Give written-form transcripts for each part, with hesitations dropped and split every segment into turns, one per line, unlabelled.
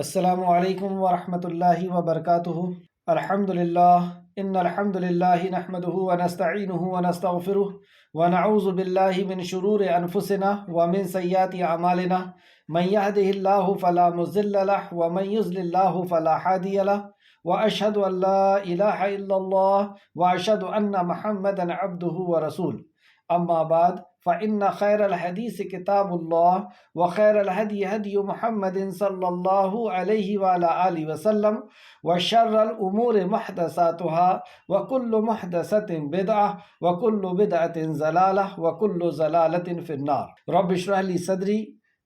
السلام علیکم ورحمۃ اللہ وبرکاتہ۔ الحمد للہ ان الحمد للہ نحمده ونستعینه ونستغفره ونعوذ باللہ من شرور انفسنا ومن سیئات اعمالنا من يهده الله فلا مضل له ومن يضلل الله فلا هادي له واشهد ان لا اله الا الله واشهد ان محمدا عبده ورسوله اما بعد فإن خير الحديث كتاب الله وخير الهدي هدي محمد صلى الله عليه وعلى آله وسلم وشر الأمور محدثاتها وكل محدثة بدعة وكل بدعة ضلالة وكل ضلالة في النار رب اشرح لي صدري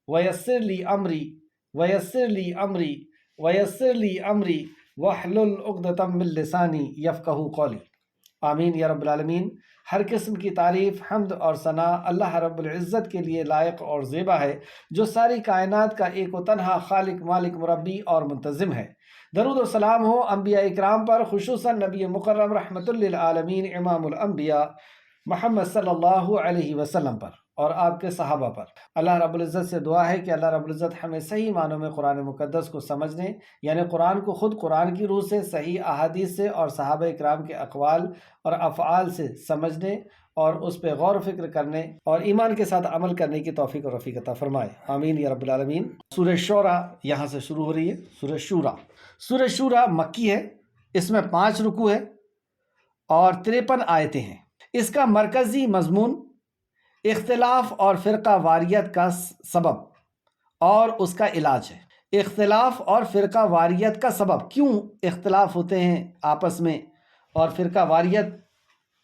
ويسر لي أمري ويسر لي أمري ويسر لي أمري واحلل عقدة من لساني يفقهوا قولي آمین یا رب العالمین۔ ہر قسم کی تعریف، حمد اور ثنا اللہ رب العزت کے لیے لائق اور زیبا ہے، جو ساری کائنات کا ایک و تنہا خالق، مالک، مربی اور منتظم ہے۔ درود و سلام ہو انبیاء اکرام پر، خصوصاً نبی مکرم رحمت للعالمین امام الانبیاء محمد صلی اللہ علیہ وسلم پر اور آپ کے صحابہ پر۔ اللہ رب العزت سے دعا ہے کہ اللہ رب العزت ہمیں صحیح معنوں میں قرآن مقدس کو سمجھنے، یعنی قرآن کو خود قرآن کی روح سے، صحیح احادیث سے اور صحابہ اکرام کے اقوال اور افعال سے سمجھنے اور اس پہ غور و فکر کرنے اور ایمان کے ساتھ عمل کرنے کی توفیق اور رفیق عطا فرمائے، آمین یا رب العالمین۔ سورہ شورى یہاں سے شروع ہو رہی ہے۔ سورہ شورى، سورہ شورى مکی ہے، اس میں 5 رکوع ہے اور 53 آیتیں ہیں۔ اس کا مرکزی مضمون اختلاف اور فرقہ واریت کا سبب اور اس کا علاج ہے۔ اختلاف اور فرقہ واریت کا سبب، کیوں اختلاف ہوتے ہیں آپس میں، اور فرقہ واریت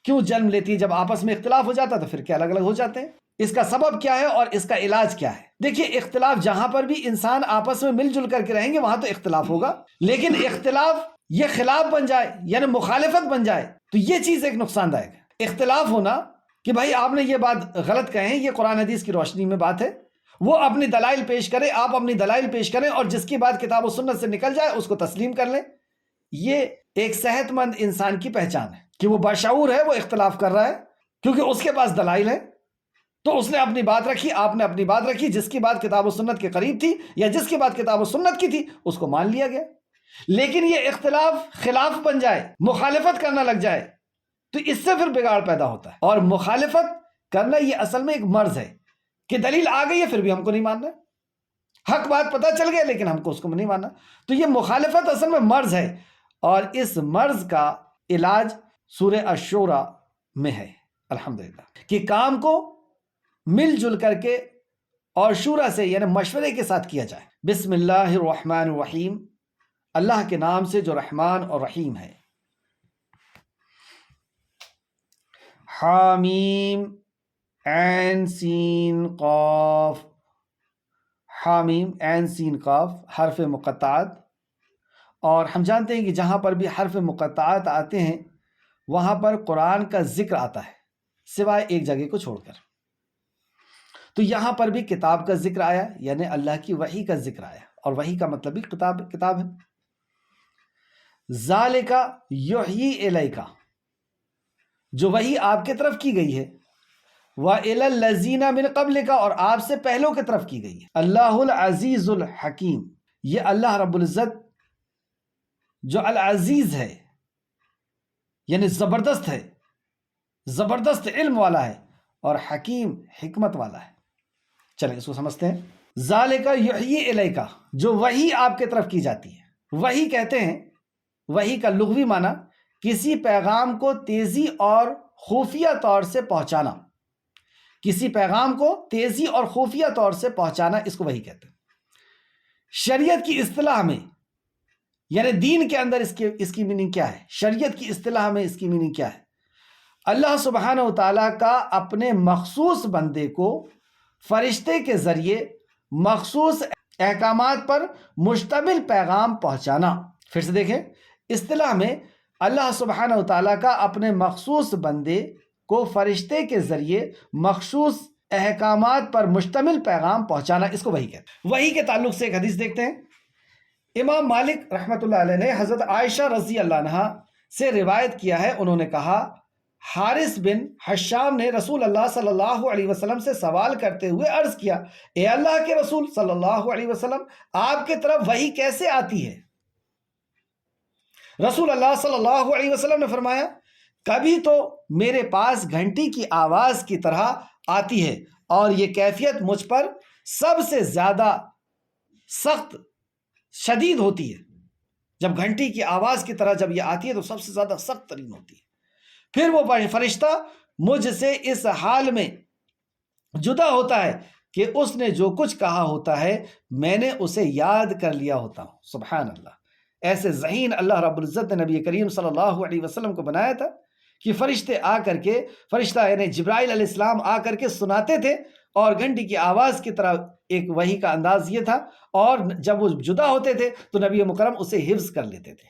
کیوں جنم لیتی ہے؟ جب آپس میں اختلاف ہو جاتا ہے تو فرقے الگ الگ ہو جاتے ہیں۔ اس کا سبب کیا ہے اور اس کا علاج کیا ہے؟ دیکھیے، اختلاف جہاں پر بھی انسان آپس میں مل جل کر کے رہیں گے وہاں تو اختلاف ہوگا، لیکن اختلاف یہ خلاف بن جائے یعنی مخالفت بن جائے تو یہ چیز ایک نقصان دائق ہے۔ اختلاف ہونا کہ بھائی آپ نے یہ بات غلط کہیں، یہ قرآن حدیث کی روشنی میں بات ہے، وہ اپنی دلائل پیش کرے، آپ اپنی دلائل پیش کریں، اور جس کی بات کتاب و سنت سے نکل جائے اس کو تسلیم کر لیں۔ یہ ایک صحت مند انسان کی پہچان ہے کہ وہ باشعور ہے، وہ اختلاف کر رہا ہے کیونکہ اس کے پاس دلائل ہے، تو اس نے اپنی بات رکھی، آپ نے اپنی بات رکھی، جس کی بات کتاب و سنت کے قریب تھی یا جس کی بات کتاب و سنت کی تھی اس کو مان لیا گیا۔ لیکن یہ اختلاف خلاف بن جائے، مخالفت کرنا لگ جائے تو اس سے پھر بگاڑ پیدا ہوتا ہے۔ اور مخالفت کرنا یہ اصل میں ایک مرض ہے کہ دلیل آ گئی ہے پھر بھی ہم کو نہیں ماننا، حق بات پتہ چل گیا لیکن ہم کو اس کو نہیں ماننا، تو یہ مخالفت اصل میں مرض ہے، اور اس مرض کا علاج سورہ الشورى میں ہے الحمدللہ، کہ کام کو مل جل کر کے اور شورا سے یعنی مشورے کے ساتھ کیا جائے۔ بسم اللہ الرحمن الرحیم، اللہ کے نام سے جو رحمان اور رحیم ہے۔ حامیم عین سین قاف، حامیم عین سین قاف حرف مقطعات، اور ہم جانتے ہیں کہ جہاں پر بھی حرف مقطعات آتے ہیں وہاں پر قرآن کا ذکر آتا ہے سوائے ایک جگہ کو چھوڑ کر، تو یہاں پر بھی کتاب کا ذکر آیا یعنی اللہ کی وحی کا ذکر آیا، اور وحی کا مطلب بھی کتاب ہے۔ ذالک یحیی الیک، جو وحی آپ کی طرف کی گئی ہے، وَإِلَى الَّذِينَ مِن قَبْلِكَ، اور آپ سے پہلوں کی طرف کی گئی ہے۔ اللہ العزیز الحکیم، یہ اللہ رب العزت جو العزیز ہے یعنی زبردست ہے، زبردست علم والا ہے، اور حکیم حکمت والا ہے۔ چلیں اس کو سمجھتے ہیں۔ ذالک یحیی الیک، جو وحی آپ کے طرف کی جاتی ہے۔ وحی کہتے ہیں، وحی کا لغوی معنی کسی پیغام کو تیزی اور خفیہ طور سے پہنچانا، کسی پیغام کو تیزی اور خفیہ طور سے پہنچانا، اس کو وحی کہتے ہیں۔ شریعت کی اصطلاح میں یعنی دین کے اندر اس کی میننگ کیا ہے؟ شریعت کی اصطلاح میں اس کی میننگ کیا ہے؟ اللہ سبحانہ و تعالیٰ کا اپنے مخصوص بندے کو فرشتے کے ذریعے مخصوص احکامات پر مشتمل پیغام پہنچانا۔ پھر سے دیکھیں، اصطلاح میں اللہ سبحانہ و تعالیٰ کا اپنے مخصوص بندے کو فرشتے کے ذریعے مخصوص احکامات پر مشتمل پیغام پہنچانا، اس کو وحی کہتے ہیں۔ وحی کے تعلق سے ایک حدیث دیکھتے ہیں۔ امام مالک رحمۃ اللہ علیہ نے حضرت عائشہ رضی اللہ عنہا سے روایت کیا ہے، انہوں نے کہا حارث بن حشام نے رسول اللہ صلی اللہ علیہ وسلم سے سوال کرتے ہوئے عرض کیا، اے اللہ کے رسول صلی اللہ علیہ وسلم، آپ کے طرف وحی کیسے آتی ہے؟ رسول اللہ صلی اللہ علیہ وسلم نے فرمایا، کبھی تو میرے پاس گھنٹی کی آواز کی طرح آتی ہے، اور یہ کیفیت مجھ پر سب سے زیادہ سخت شدید ہوتی ہے۔ جب گھنٹی کی آواز کی طرح جب یہ آتی ہے تو سب سے زیادہ سخت ترین ہوتی ہے۔ پھر وہ فرشتہ مجھ سے اس حال میں جدا ہوتا ہے کہ اس نے جو کچھ کہا ہوتا ہے میں نے اسے یاد کر لیا ہوتا ہوں۔ سبحان اللہ، ایسے ذہین اللہ رب العزت نے نبی کریم صلی اللہ علیہ وسلم کو بنایا تھا کہ فرشتہ یعنی جبرائیل علیہ السلام آ کر کے سناتے تھے، اور گھنٹی کی آواز کی طرح ایک وحی کا انداز یہ تھا، اور جب وہ جدا ہوتے تھے تو نبی مکرم اسے حفظ کر لیتے تھے،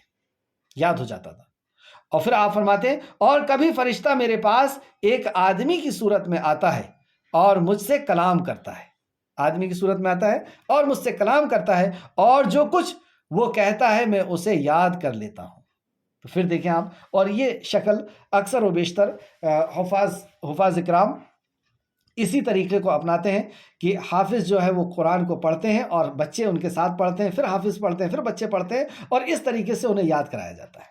یاد ہو جاتا تھا۔ اور پھر آپ فرماتے ہیں، اور کبھی فرشتہ میرے پاس ایک آدمی کی صورت میں آتا ہے اور مجھ سے کلام کرتا ہے، آدمی کی صورت میں آتا ہے اور مجھ سے کلام کرتا ہے، اور جو کچھ وہ کہتا ہے میں اسے یاد کر لیتا ہوں۔ تو پھر دیکھیں آپ، اور یہ شکل اکثر و بیشتر حفاظ اکرام اسی طریقے کو اپناتے ہیں کہ حافظ جو ہے وہ قرآن کو پڑھتے ہیں اور بچے ان کے ساتھ پڑھتے ہیں، پھر حافظ پڑھتے ہیں، پھر بچے پڑھتے ہیں، اور اس طریقے سے انہیں یاد کرایا جاتا ہے۔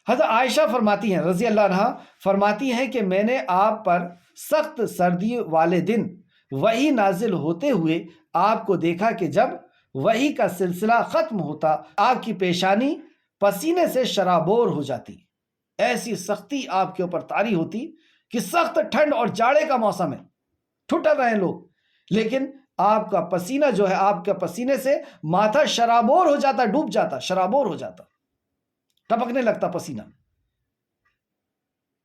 حضرت عائشہ فرماتی ہیں رضی اللہ عنہا، فرماتی ہیں کہ میں نے آپ پر سخت سردی والے دن وحی نازل ہوتے ہوئے آپ کو دیکھا کہ جب وحی کا سلسلہ ختم ہوتا آپ کی پیشانی پسینے سے شرابور ہو جاتی، ایسی سختی آپ کے اوپر طاری ہوتی کہ سخت ٹھنڈ اور جاڑے کا موسم ہے، ٹھٹر رہے ہیں لوگ، لیکن آپ کا پسینہ جو ہے، آپ کے پسینے سے ماتھا شرابور ہو جاتا، ڈوب جاتا، شرابور ہو جاتا، ٹپکنے لگتا پسینہ۔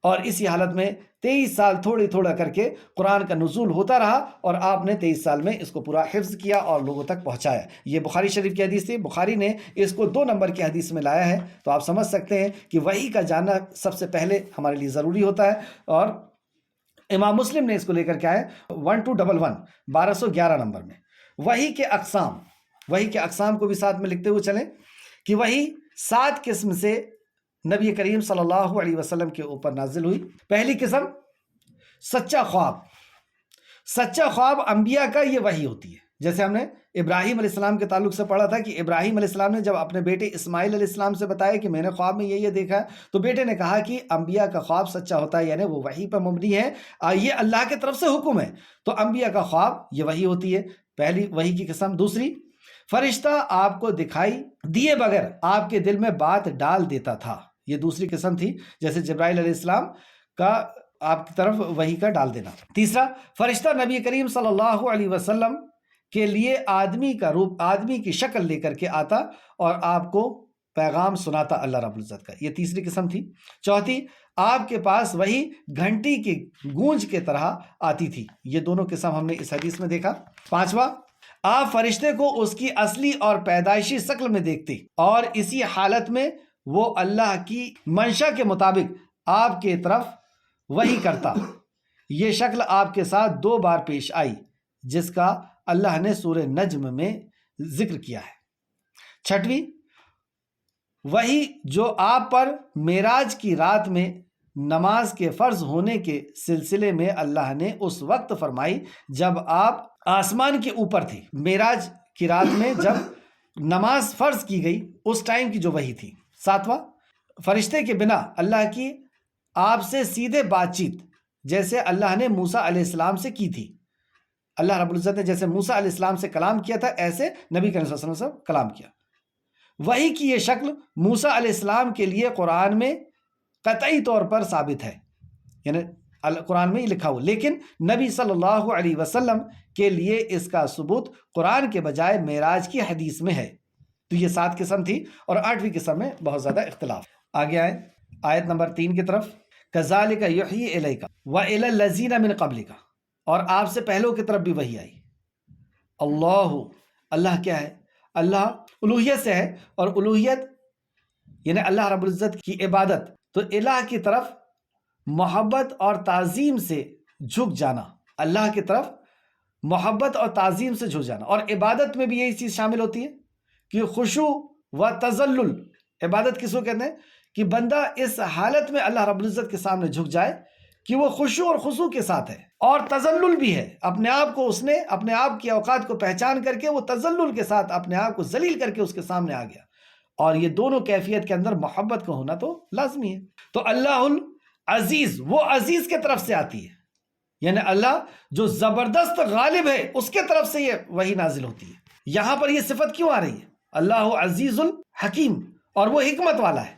اور اسی حالت میں 23 سال تھوڑا کر کے قرآن کا نزول ہوتا رہا، اور آپ نے 23 سال میں اس کو پورا حفظ کیا اور لوگوں تک پہنچایا۔ یہ بخاری شریف کی حدیث تھی، بخاری نے اس کو 2 نمبر کی حدیث میں لایا ہے، تو آپ سمجھ سکتے ہیں کہ وحی کا جاننا سب سے پہلے ہمارے لیے ضروری ہوتا ہے۔ اور امام مسلم نے اس کو لے کر کے آئے 1211 نمبر میں، وحی کے اقسام کو بھی ساتھ میں لکھتے ہوئے چلیں کہ وحی 7 قسم سے نبی کریم صلی اللہ علیہ وسلم کے اوپر نازل ہوئی۔ پہلی قسم سچا خواب انبیاء کا یہ وحی ہوتی ہے، جیسے ہم نے ابراہیم علیہ السلام کے تعلق سے پڑھا تھا کہ ابراہیم علیہ السلام نے جب اپنے بیٹے اسماعیل علیہ السلام سے بتایا کہ میں نے خواب میں یہ دیکھا ہے، تو بیٹے نے کہا کہ انبیاء کا خواب سچا ہوتا ہے، یعنی وہ وحی پر مبنی ہے، یہ اللہ کی طرف سے حکم ہے، تو انبیاء کا خواب یہ وحی ہوتی ہے، پہلی وحی کی قسم۔ دوسری، فرشتہ آپ کو دکھائی دیے بغیر آپ کے دل میں بات ڈال دیتا تھا، یہ دوسری قسم تھی، جیسے جبرائیل علیہ السلام کا آپ کی طرف وحی کا ڈال دینا۔ تیسرا، فرشتہ نبی کریم صلی اللہ علیہ وسلم کے لیے آدمی کا روپ، آدمی کی شکل لے کر کے آتا اور آپ کو پیغام سناتا اللہ رب العزت کا، یہ تیسری قسم تھی۔ چوتھی، آپ کے پاس وہی گھنٹی کی گونج کے طرح آتی تھی، یہ دونوں قسم ہم نے اس حدیث میں دیکھا۔ پانچواں، آپ فرشتے کو اس کی اصلی اور پیدائشی شکل میں دیکھتے، اور اسی حالت میں وہ اللہ کی منشا کے مطابق آپ کے طرف وحی کرتا۔ یہ شکل آپ کے ساتھ 2 بار پیش آئی، جس کا اللہ نے سورہ نجم میں ذکر کیا ہے۔ چھٹویں، وہی جو آپ پر معراج کی رات میں نماز کے فرض ہونے کے سلسلے میں اللہ نے اس وقت فرمائی جب آپ آسمان کے اوپر تھے، معراج کی رات میں جب نماز فرض کی گئی اس ٹائم کی جو وحی تھی۔ ساتواں، فرشتے کے بنا اللہ کی آپ سے سیدھے بات چیت جیسے اللہ نے موسیٰ علیہ السلام سے کی تھی، اللہ رب العزت نے جیسے موسیٰ علیہ السلام سے کلام کیا تھا ایسے نبی کریم صلی اللہ علیہ وسلم سے کلام کیا۔ وحی کی یہ شکل موسیٰ علیہ السلام کے لیے قرآن میں قطعی طور پر ثابت ہے، یعنی قرآن میں یہ لکھا ہو، لیکن نبی صلی اللہ علیہ وسلم کے لیے اس کا ثبوت قرآن کے بجائے معراج کی حدیث میں ہے۔ تو یہ 7 قسم تھی، اور 8ویں قسم میں بہت زیادہ اختلاف۔ آگے آئیں آیت نمبر 3 کی طرف، کذالک یحیی الیک والی الذین من قبلک، اور آپ سے پہلوں کی طرف بھی وحی آئی۔ اللہ کیا ہے؟ اللہ الوہیت سے ہے، اور الوہیت یعنی اللہ رب العزت کی عبادت، تو الہ کی طرف محبت اور تعظیم سے جھک جانا، اللہ کی طرف محبت اور تعظیم سے جھک جانا، اور عبادت میں بھی یہی چیز شامل ہوتی ہے کہ خشوع و تذلل۔ عبادت کس کو کہتے ہیں؟ کہ بندہ اس حالت میں اللہ رب العزت کے سامنے جھک جائے کہ وہ خشوع اور خضوع کے ساتھ ہے اور تذلل بھی ہے. اپنے آپ کو اس نے اپنے آپ کی اوقات کو پہچان کر کے وہ تذلل کے ساتھ اپنے آپ کو ذلیل کر کے اس کے سامنے آ گیا. اور یہ دونوں کیفیت کے اندر محبت کا ہونا تو لازمی ہے. تو اللہ العزیز وہ عزیز کے طرف سے آتی ہے، یعنی اللہ جو زبردست غالب ہے اس کے طرف سے یہ وحی نازل ہوتی ہے. یہاں پر یہ صفت کیوں آ رہی ہے؟ اللہ عزیز الحکیم، اور وہ حکمت والا ہے.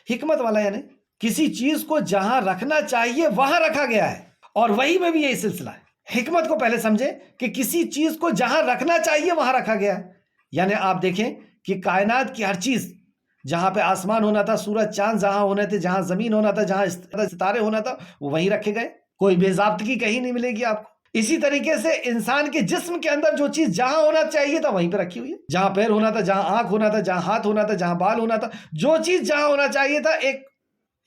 حکمت والا یعنی کسی چیز کو جہاں رکھنا چاہیے وہاں رکھا گیا ہے، اور وہی میں بھی یہی سلسلہ ہے. حکمت کو پہلے سمجھے کہ کسی چیز کو جہاں رکھنا چاہیے وہاں رکھا گیا ہے. یعنی آپ دیکھیں کہ کائنات کی ہر چیز، جہاں پہ آسمان ہونا تھا، سورج چاند جہاں ہونے تھے، جہاں زمین ہونا تھا، جہاں ستارے ہونا تھا، وہ وہیں رکھے گئے. کوئی بے ضابطگی کہیں نہیں ملے گی آپ کو. اسی طریقے سے انسان کے جسم کے اندر جو چیز جہاں ہونا چاہیے تھا وہیں پہ رکھی ہوئی ہے. جہاں پیر ہونا تھا، جہاں آنکھ ہونا تھا، جہاں ہاتھ ہونا تھا، جہاں بال ہونا تھا، جو چیز جہاں ہونا چاہیے تھا ایک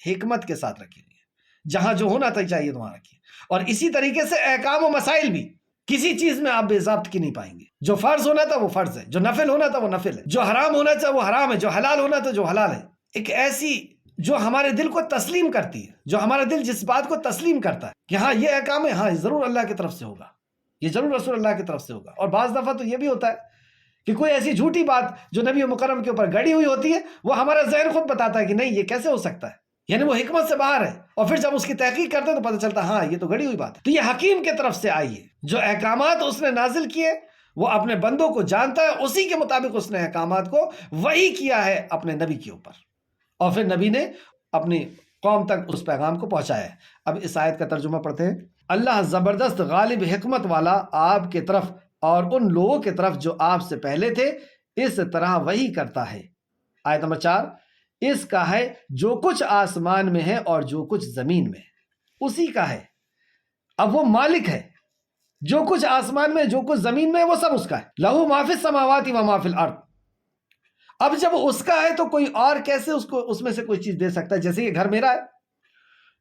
حکمت کے ساتھ رکھی ہوئی ہے. جہاں جو ہونا تھا چاہیے تو وہاں رکھی. اور اسی طریقے سے احکام و مسائل بھی، کسی چیز میں آپ بے ضابطگی نہیں پائیں گے. جو فرض ہونا تھا وہ فرض ہے، جو نفل ہونا تھا وہ نفل ہے، جو حرام ہونا تھا وہ حرام ہے، جو حلال ہونا تھا جو حلال ہے. ایک ایسی جو ہمارے دل کو تسلیم کرتی ہے، جو ہمارا دل جس بات کو تسلیم کرتا ہے کہ ہاں یہ احکام ہے، ہاں یہ ضرور اللہ کی طرف سے ہوگا، یہ ضرور رسول اللہ کی طرف سے ہوگا. اور بعض دفعہ تو یہ بھی ہوتا ہے کہ کوئی ایسی جھوٹی بات جو نبی مکرم کے اوپر گڑی ہوئی ہوتی ہے، وہ ہمارا ذہن خود بتاتا ہے کہ نہیں یہ کیسے ہو سکتا ہے، یعنی وہ حکمت سے باہر ہے. اور پھر جب اس کی تحقیق کرتے ہیں تو پتہ چلتا ہاں یہ تو گڑی ہوئی بات ہے. تو یہ حکیم کی طرف سے آئی ہے. جو احکامات اس نے نازل کیے وہ اپنے بندوں کو جانتا ہے، اسی کے مطابق اس نے احکامات کو وحی کیا ہے اپنے نبی کے اوپر، اور پھر نبی نے اپنی قوم تک اس پیغام کو پہنچایا ہے. اب اس آیت کا ترجمہ پڑھتے ہیں. اللہ زبردست غالب حکمت والا آپ کے طرف اور ان لوگوں کے طرف جو آپ سے پہلے تھے اس طرح وحی کرتا ہے. آیت نمبر 4، اس کا ہے جو کچھ آسمان میں ہے اور جو کچھ زمین میں ہے، اسی کا ہے. اب وہ مالک ہے، جو کچھ آسمان میں جو کچھ زمین میں ہے وہ سب اس کا ہے. لہو ما فی السماوات و ما فی الارض. اب جب اس کا ہے تو کوئی اور کیسے اس میں سے کوئی چیز دے سکتا ہے؟ جیسے یہ گھر میرا ہے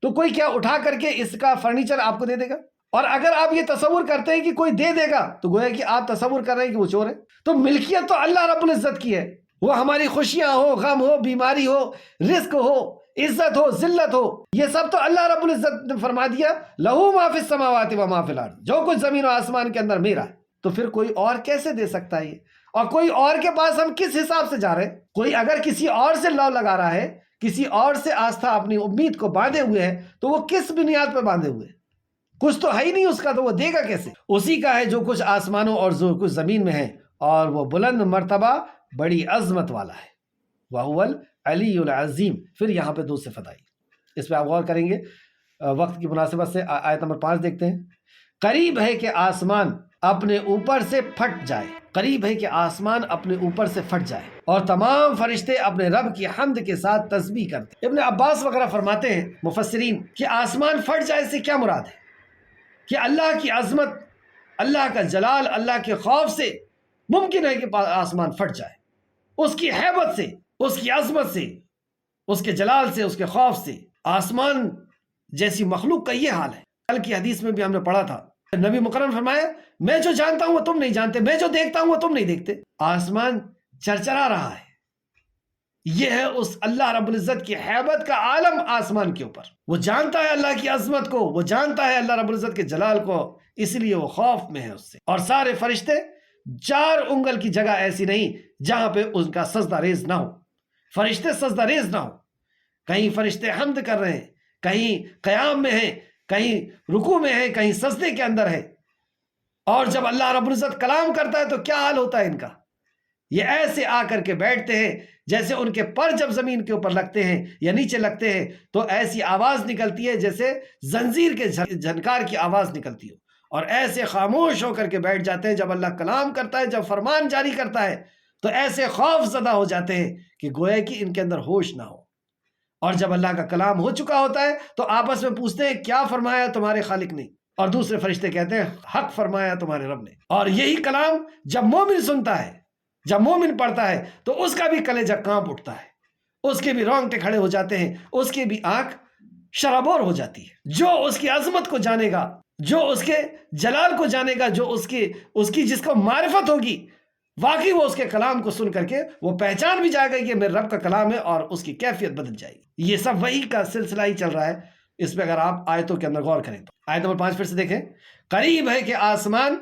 تو کوئی کیا اٹھا کر کے اس کا فرنیچر آپ کو دے دے گا؟ اور اگر آپ یہ تصور کرتے ہیں کہ کوئی دے دے گا تو گویا کہ آپ تصور کر رہے ہیں کہ وہ چور ہے. تو ملکیت تو اللہ رب العزت کی ہے. وہ ہماری خوشیاں ہو، غم ہو، بیماری ہو، رزق ہو، عزت ہو، ذلت ہو، یہ سب تو اللہ رب العزت نے فرما دیا لہو ما فی السماوات و ما فی الارض، جو کچھ زمین و آسمان کے اندر میرا ہے. تو پھر کوئی اور کیسے دے سکتا ہے یہ؟ اور کوئی اور کے پاس ہم کس حساب سے جا رہے ہیں؟ کوئی اگر کسی اور سے لو لگا رہا ہے، کسی اور سے آستھا اپنی امید کو باندھے ہوئے ہے، تو وہ کس بنیاد پہ باندھے ہوئے؟ کچھ تو ہے ہی نہیں اس کا، تو وہ دے گا کیسے؟ اسی کا ہے جو کچھ آسمانوں اور جو کچھ زمین میں ہے، اور وہ بلند مرتبہ بڑی عظمت والا ہے. وَهُوَ الْعَلِيُّ الْعَظِيمُ. پھر یہاں پہ 2 صفت آئی، اس پہ آپ غور کریں گے وقت کی مناسبت سے. آیت نمبر 5 دیکھتے ہیں. قریب ہے کہ آسمان اپنے اوپر سے پھٹ جائے، قریب ہے کہ آسمان اپنے اوپر سے پھٹ جائے اور تمام فرشتے اپنے رب کی حمد کے ساتھ تسبیح کرتے. ابن عباس وغیرہ فرماتے ہیں مفسرین کہ آسمان پھٹ جائے سے کیا مراد ہے؟ کہ اللہ کی عظمت، اللہ کا جلال، اللہ کے خوف سے ممکن ہے کہ آسمان پھٹ جائے. اس کی ہیبت سے، اس کی عظمت سے، اس کے جلال سے، اس کے خوف سے. آسمان جیسی مخلوق کا یہ حال ہے. کل کی حدیث میں بھی ہم نے پڑھا تھا، نبی مکرم فرمایا میں جو جانتا ہوں وہ تم نہیں جانتے، میں جو دیکھتا ہوں وہ تم نہیں دیکھتے. آسمان چرچرا رہا ہے. یہ ہے اس اللہ رب العزت کی ہیبت کا عالم آسمان کے اوپر. وہ جانتا ہے اللہ کی عظمت کو، وہ جانتا ہے اللہ رب العزت کے جلال کو، اس لیے وہ خوف میں ہے اس سے. اور سارے فرشتے 4 انگل کی جگہ ایسی نہیں جہاں پہ ان کا سجدہ ریز نہ ہو. فرشتے سجدہ ریز نہ ہو. کہیں فرشتے حمد کر رہے ہیں، کہیں قیام میں ہیں، کہیں رکوع میں ہیں، کہیں سجدے کے اندر ہے. اور جب اللہ رب العزت کلام کرتا ہے تو کیا حال ہوتا ہے ان کا؟ یہ ایسے آ کر کے بیٹھتے ہیں جیسے ان کے پر جب زمین کے اوپر لگتے ہیں یا نیچے لگتے ہیں تو ایسی آواز نکلتی ہے جیسے زنجیر کے جھنکار کی آواز نکلتی ہو. اور ایسے خاموش ہو کر کے بیٹھ جاتے ہیں جب اللہ کلام کرتا ہے، جب فرمان جاری کرتا ہے تو ایسے خوف زدہ ہو جاتے ہیں کہ گویا کہ ان کے اندر ہوش نہ ہو. اور جب اللہ کا کلام ہو چکا ہوتا ہے تو آپس میں پوچھتے ہیں کیا فرمایا تمہارے خالق نے؟ اور دوسرے فرشتے کہتے ہیں حق فرمایا تمہارے رب نے. اور یہی کلام جب مومن سنتا ہے، جب مومن پڑھتا ہے تو اس کا بھی کلیجہ کانپ اٹھتا ہے، اس کے بھی رونگٹے کھڑے ہو جاتے ہیں، اس کی بھی آنکھ شرابور ہو جاتی ہے. جو اس کی عظمت کو جانے گا، جو اس کے جلال کو جانے گا، جو اس کی جس کو معرفت ہوگی، واقعی وہ اس کے کلام کو سن کر کے وہ پہچان بھی جائے گا کہ میرے رب کا کلام ہے، اور اس کی کیفیت بدل جائے گی۔ یہ سب وحی کا سلسلہ ہی چل رہا ہے۔ اس پہ اگر آپ آیتوں کے اندر غور کریں تو آیت نمبر 5 پھر سے دیکھیں، قریب ہے کہ آسمان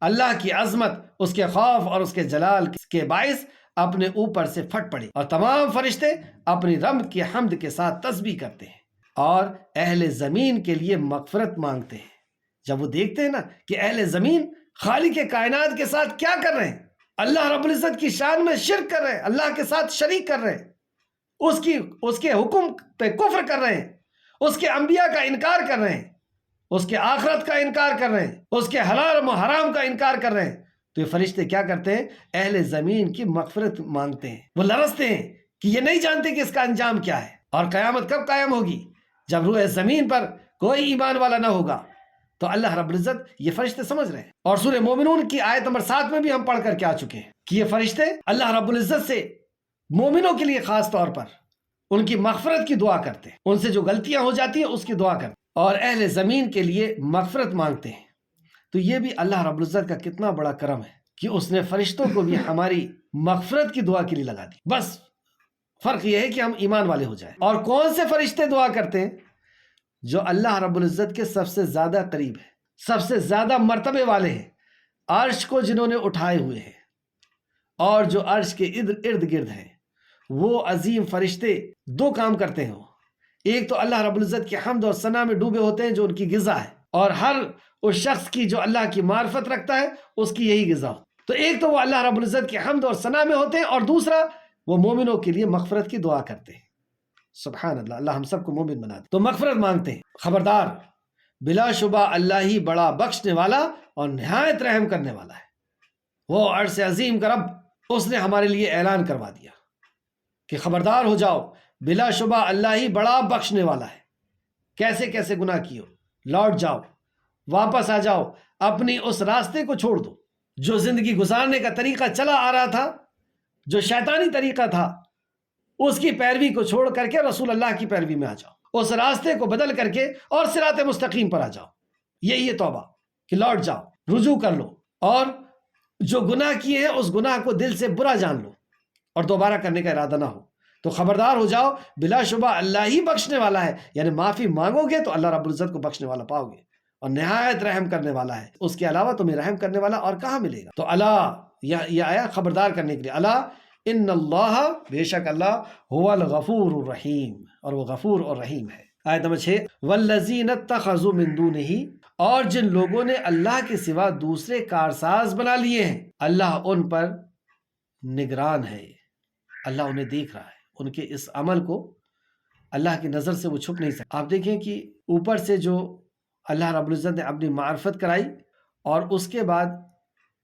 اللہ کی عظمت، اس کے خوف اور اس کے جلال کے باعث اپنے اوپر سے پھٹ پڑے، اور تمام فرشتے اپنی رب کی حمد کے ساتھ تسبیح کرتے ہیں اور اہل زمین کے لیے مغفرت مانگتے ہیں۔ جب وہ دیکھتے ہیں نا کہ اہل زمین خالق کائنات کے ساتھ کیا کر رہے ہیں، اللہ رب العزت کی شان میں شرک کر رہے ہیں، اللہ کے ساتھ شریک کر رہے ہیں، اس کے حکم پہ کفر کر رہے ہیں، اس کے انبیاء کا انکار کر رہے ہیں، اس کے آخرت کا انکار کر رہے ہیں، اس کے حلال و حرام کا انکار کر رہے ہیں، تو یہ فرشتے کیا کرتے ہیں؟ اہل زمین کی مغفرت مانگتے ہیں۔ وہ لرزتے ہیں کہ یہ نہیں جانتے کہ اس کا انجام کیا ہے، اور قیامت کب قائم ہوگی؟ جب روح زمین پر کوئی ایمان والا نہ ہوگا۔ تو اللہ رب العزت یہ فرشتے سمجھ رہے ہیں، اور سورہ مومنون کی آیت نمبر 7 میں بھی ہم پڑھ کر کے آ چکے ہیں کہ یہ فرشتے اللہ رب العزت سے مومنوں کے لیے خاص طور پر ان کی مغفرت کی دعا کرتے ہیں، ان سے جو غلطیاں ہو جاتی ہیں اس کی دعا کرتے ہیں، اور اہل زمین کے لیے مغفرت مانگتے ہیں۔ تو یہ بھی اللہ رب العزت کا کتنا بڑا کرم ہے کہ اس نے فرشتوں کو بھی ہماری مغفرت کی دعا کے لیے لگا دی۔ بس فرق یہ ہے کہ ہم ایمان والے ہو جائیں۔ اور کون سے فرشتے دعا کرتے ہیں؟ جو اللہ رب العزت کے سب سے زیادہ قریب ہے، سب سے زیادہ مرتبے والے ہیں، عرش کو جنہوں نے اٹھائے ہوئے ہیں، اور جو عرش کے ارد گرد ہیں۔ وہ عظیم فرشتے دو کام کرتے ہیں۔ ایک تو اللہ رب العزت کی حمد اور ثنا میں ڈوبے ہوتے ہیں جو ان کی غذا ہے، اور ہر اس شخص کی جو اللہ کی معرفت رکھتا ہے اس کی یہی غذا ہوتی ہے۔ تو ایک تو وہ اللہ رب العزت کی حمد اور ثنا میں ہوتے ہیں، اور دوسرا وہ مومنوں کے لیے مغفرت کی دعا کرتے ہیں۔ سبحان اللہ، اللہ ہم سب کو مومن بنا دے۔ تو مغفرت مانگتے ہیں۔ خبردار، بلا شبہ اللہ ہی بڑا بخشنے والا اور نہایت رحم کرنے والا ہے۔ وہ عرش عظیم کا رب، اس نے ہمارے لیے اعلان کروا دیا کہ خبردار ہو جاؤ، بلا شبہ اللہ ہی بڑا بخشنے والا ہے۔ کیسے کیسے گناہ کیو، لوٹ جاؤ، واپس آ جاؤ، اپنی اس راستے کو چھوڑ دو جو زندگی گزارنے کا طریقہ چلا آ رہا تھا، جو شیطانی طریقہ تھا، اس کی پیروی کو چھوڑ کر کے رسول اللہ کی پیروی میں آ جاؤ، اس راستے کو بدل کر کے اور صراط مستقیم پر آ جاؤ۔ یہی ہے توبہ، کہ لوٹ جاؤ، رجوع کر لو، اور جو گناہ کیے ہیں اس گناہ کو دل سے برا جان لو اور دوبارہ کرنے کا ارادہ نہ ہو۔ تو خبردار ہو جاؤ، بلا شبہ اللہ ہی بخشنے والا ہے، یعنی معافی مانگو گے تو اللہ رب العزت کو بخشنے والا پاؤ گے، اور نہایت رحم کرنے والا ہے۔ اس کے علاوہ تمہیں رحم کرنے والا اور کہاں ملے گا؟ تو اللہ یہ آیا خبردار کرنے کے لیے، اللہ ان اللہ، بے شک اللہ، هو الغفور الرحیم، اور وہ غفور اور رحیم ہے۔ آیت نمبر 6، والذین اتخذوا من دونہ، اور جن لوگوں نے اللہ کے سوا دوسرے کارساز بنا لیے ہیں، اللہ ان پر نگران ہے، اللہ انہیں دیکھ رہا ہے، ان کے اس عمل کو اللہ کی نظر سے وہ چھپ نہیں سکتا۔ آپ دیکھیں کہ اوپر سے جو اللہ رب العزت نے اپنی معرفت کرائی، اور اس کے بعد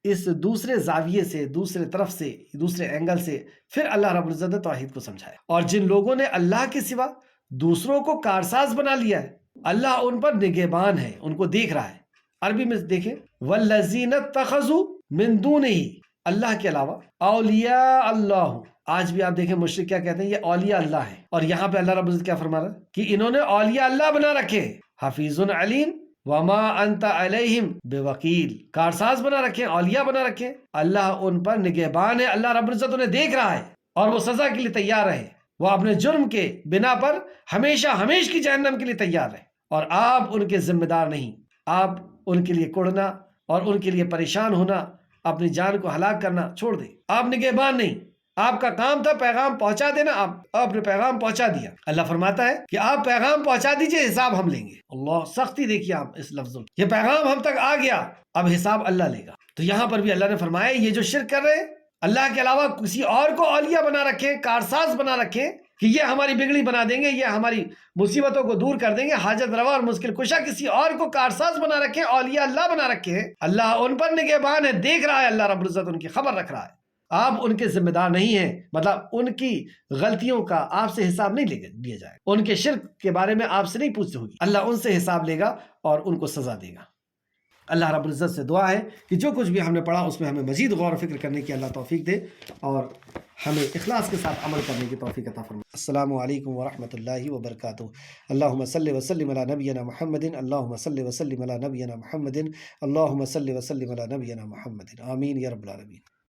اس دوسرے زاویے سے، دوسرے طرف سے، دوسرے اینگل سے پھر اللہ رب العزت نے توحید کو سمجھایا۔ اور جن لوگوں نے اللہ کے سوا دوسروں کو کارساز بنا لیا ہے، اللہ ان پر نگہبان ہے، ان کو دیکھ رہا ہے۔ عربی میں دیکھیں، والذین اتخذوا من دونہ، اللہ کے علاوہ اولیاء اللہ۔ آج بھی آپ دیکھیں مشرک کیا کہتے ہیں، یہ اولیاء اللہ ہے، اور یہاں پہ اللہ رب العزت کیا فرما رہا ہے کہ انہوں نے اولیاء اللہ بنا رکھے، حفیظ علیم وما انت علیہم بوکیل، کارساز بنا رکھے، اولیاء بنا رکھے، اللہ ان پر نگہبان ہے، اللہ رب العزت انہیں دیکھ رہا ہے اور وہ سزا کے لیے تیار ہے، وہ اپنے جرم کے بنا پر ہمیشہ ہمیش کی جہنم کے لیے تیار ہے، اور آپ ان کے ذمہ دار نہیں۔ آپ ان کے لیے کڑنا اور ان کے لیے پریشان ہونا، اپنی جان کو ہلاک کرنا چھوڑ دیں۔ آپ نگہبان نہیں، آپ کا کام تھا پیغام پہنچا دینا، آپ نے پیغام پہنچا دیا۔ اللہ فرماتا ہے کہ آپ پیغام پہنچا دیجئے، حساب ہم لیں گے۔ اللہ، سختی دیکھیے آپ اس لفظوں کی، یہ پیغام ہم تک آ گیا، اب حساب اللہ لے گا۔ تو یہاں پر بھی اللہ نے فرمایا یہ جو شرک کر رہے ہیں، اللہ کے علاوہ کسی اور کو اولیاء بنا رکھے، کارساز بنا رکھے کہ یہ ہماری بگڑی بنا دیں گے، یہ ہماری مصیبتوں کو دور کر دیں گے، حاجت روا اور مشکل کشا کسی اور کو کارساز بنا رکھے، اولیاء اللہ بنا رکھے ہیں، اللہ ان پر نگہبان ہے، دیکھ رہا ہے، اللہ رب العزت ان کی خبر رکھ رہا ہے۔ آپ ان کے ذمہ دار نہیں ہیں، مطلب ان کی غلطیوں کا آپ سے حساب نہیں لیا جائے، ان کے شرک کے بارے میں آپ سے نہیں پوچھتے ہوگی، اللہ ان سے حساب لے گا اور ان کو سزا دے گا۔ اللہ رب العزت سے دعا ہے کہ جو کچھ بھی ہم نے پڑھا اس میں ہمیں مزید غور و فکر کرنے کی اللہ توفیق دے، اور ہمیں اخلاص کے ساتھ عمل کرنے کی توفیق عطا فرمائے۔ السلام علیکم ورحمۃ اللہ وبرکاتہ۔ اللہم صلی وسلم علی نبینا محمد، اللہم صلی وسلم علی نبینا محمد، اللہم صلی وسلم علی نبینا محمد، آمین یا رب العالمین۔